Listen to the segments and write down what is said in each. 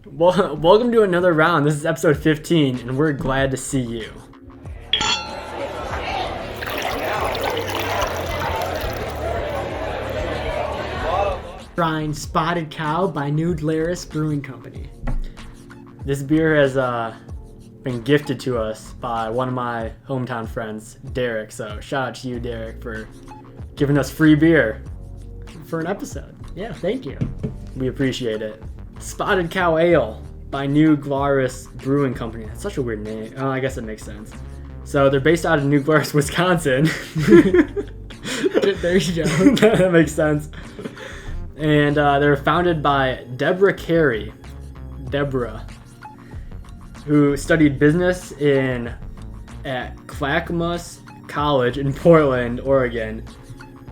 Well, welcome to another round. This is episode 15, and we're glad to see you. Trying Spotted Cow by New Glarus Brewing Company. This beer has been gifted to us by one of my hometown friends, Derek. So shout out to you, Derek, for giving us free beer for an episode. Yeah, thank you. We appreciate it. Spotted Cow Ale by New Glarus Brewing Company. That's such a weird name. Oh, I guess it makes sense. So they're based out of New Glarus, Wisconsin. There you go. That makes sense. And they're founded by Deborah Carey. Deborah, who studied business at Clackamas College in Portland, Oregon.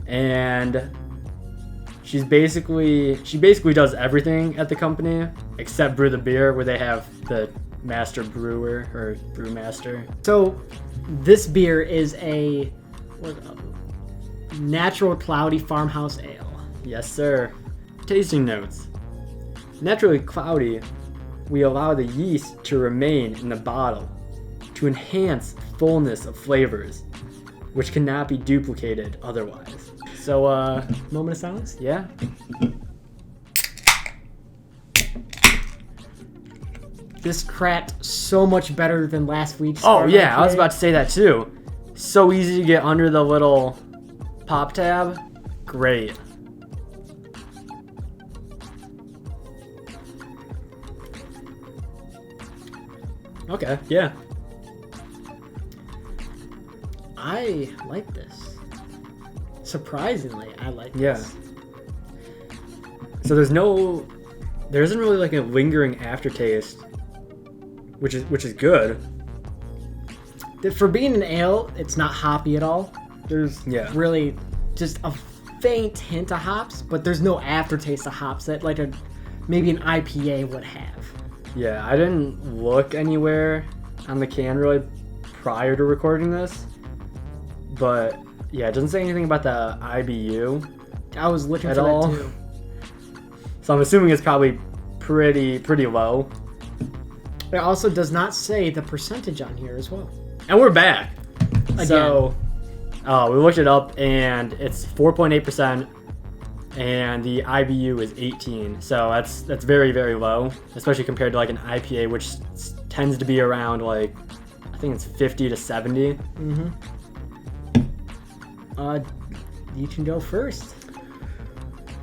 And she basically does everything at the company except brew the beer, where they have the master brewer or brewmaster. So, this beer is a natural cloudy farmhouse ale. Yes, sir. Tasting notes. Naturally cloudy, we allow the yeast to remain in the bottle to enhance fullness of flavors, which cannot be duplicated otherwise. So, Moment of silence? yeah. This cracked so much better than last week's. Oh, yeah, I was IPA. about to say that too. So easy to get under the little pop tab. Great. Okay, yeah. I like this. Surprisingly, I like Yeah. this. So there isn't really like a lingering aftertaste, which is good. For being an ale, it's not hoppy at all. There's really just a faint hint of hops, but there's no aftertaste of hops that maybe an IPA would have. Yeah, I didn't look anywhere on the can really prior to recording this, but yeah, it doesn't say anything about the IBU I was looking at for all. that too. So I'm assuming it's probably pretty low. It also does not say the percentage on here as well. And we're back. Again. So we looked it up, and it's 4.8%, and the IBU is 18. So that's very, very low, especially compared to like an IPA, which tends to be around like, I think it's 50 to 70. Mm-hmm. You can go first.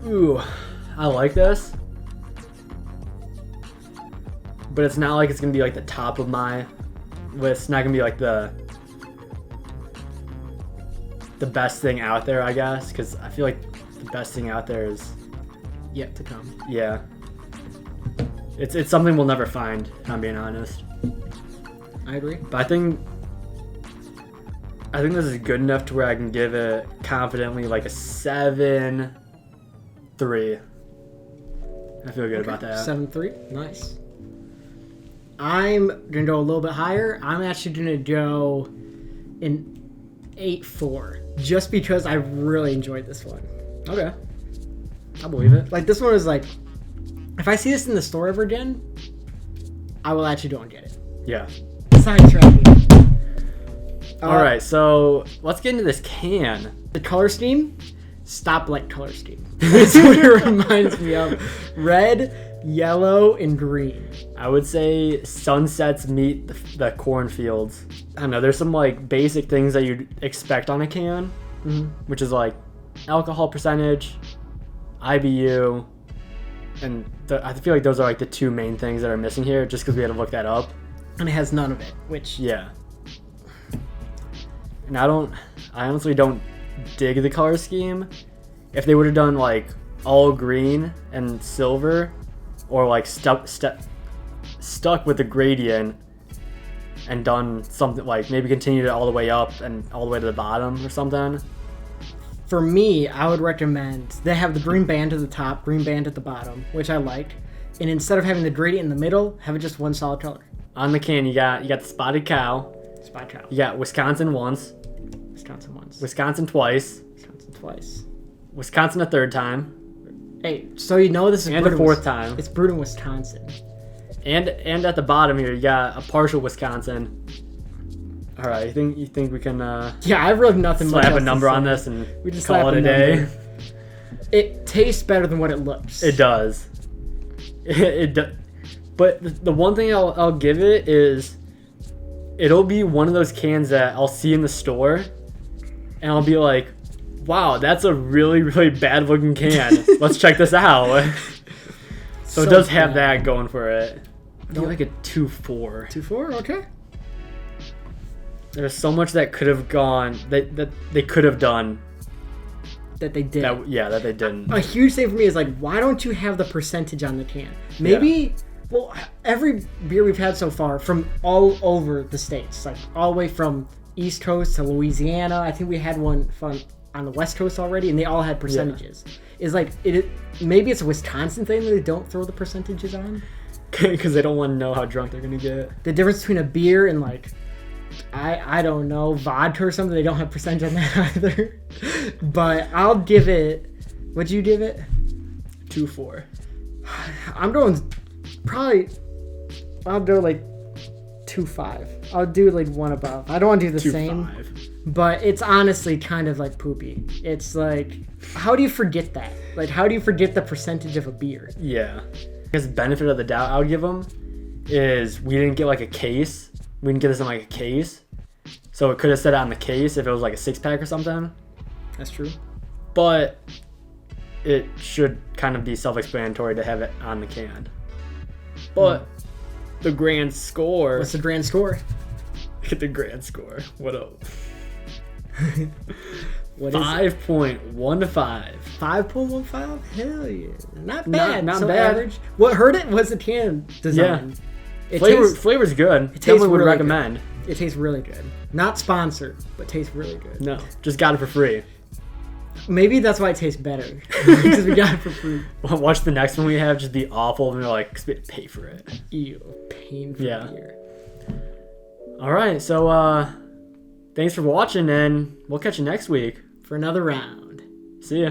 Ooh, I like this, but it's not like it's gonna be like the top of my list. It's not gonna be like the best thing out there, I guess, because I feel like the best thing out there is, Yet to come. yeah, it's something we'll never find, if I'm being honest. I agree. But I think this is good enough to where I can give it confidently like a 7.3. I feel good about that. 7.3. Nice. I'm gonna go a little bit higher. I'm actually gonna go an 8.4, just because I really enjoyed this one. Okay, I believe it. Like, this one is like, if I see this in the store ever again, I will actually go and get it. Yeah. Sidetracking. All right, so let's get into this can. The color scheme, stoplight color scheme. That's what it reminds me of. Red, yellow, and green. I would say sunsets meet the cornfields. I don't know, there's some like basic things that you'd expect on a can, which is like alcohol percentage, IBU, and I feel like those are like the two main things that are missing here, just because we had to look that up. And it has none of it, which... Yeah. And I honestly don't dig the color scheme. If they would have done like all green and silver, or like stuck with the gradient and done something like maybe continued it all the way up and all the way to the bottom or something. For me, I would recommend they have the green band at the top, green band at the bottom, which I like. And instead of having the gradient in the middle, have it just one solid color. On the can, you got the Spotted Cow. Spotted Cow. You got Wisconsin once. Wisconsin once. Wisconsin twice. Wisconsin twice. Wisconsin a third time. Hey, so you know this is And brewed a in fourth time. It's brewed in Wisconsin. And at the bottom here, you got a partial Wisconsin. All right, you think we can yeah, I really have nothing much slap else a number to say. on this and We just call slap it a day? number. It tastes better than what it looks. It does. But the one thing I'll give it is it'll be one of those cans that I'll see in the store and I'll be like, wow, that's a really, really bad looking can. Let's check this out. So it does have that going for it. I feel like a 2.4. 2.4, okay. There's so much that could have gone, that they could have done. That they did. That they didn't. A huge thing for me is like, why don't you have the percentage on the can? Maybe, well, every beer we've had so far from all over the states, like all the way from East Coast to Louisiana. I think we had one from on the West Coast already, and they all had percentages. Is like maybe it's a Wisconsin thing that they don't throw the percentages on because they don't want to know how drunk they're gonna get. The difference between a beer and like I don't know, vodka or something, they don't have percentage on that either. But I'll give it, what'd you give it? 2.4. I'm going I'll do like 2.5. I'll do like one above. I don't want to do the 2.5. same. But it's honestly kind of like poopy. It's like, how do you forget that? Like, how do you forget the percentage of a beer? Yeah. Because benefit of the doubt I would give them is we didn't get like a case. We didn't get this in like a case. So it could have said it on the case if it was like a 6-pack or something. That's true. But it should kind of be self-explanatory to have it on the can. But the grand score... What's the grand score? Get the grand score. What up? What is 5.15. 5.15? Hell yeah. Not bad. Not so bad. Average. What hurt it was the can design. Yeah. It Flavor's good. It tastes Definitely would really recommend. Good. It tastes really good. Not sponsored, but tastes really good. No, just got it for free. Maybe that's why it tastes better. Because we got it for free. Watch the next one we have just be awful and we're like, pay for it. Ew. Painful beer. All right, so thanks for watching, and we'll catch you next week for another round. See ya.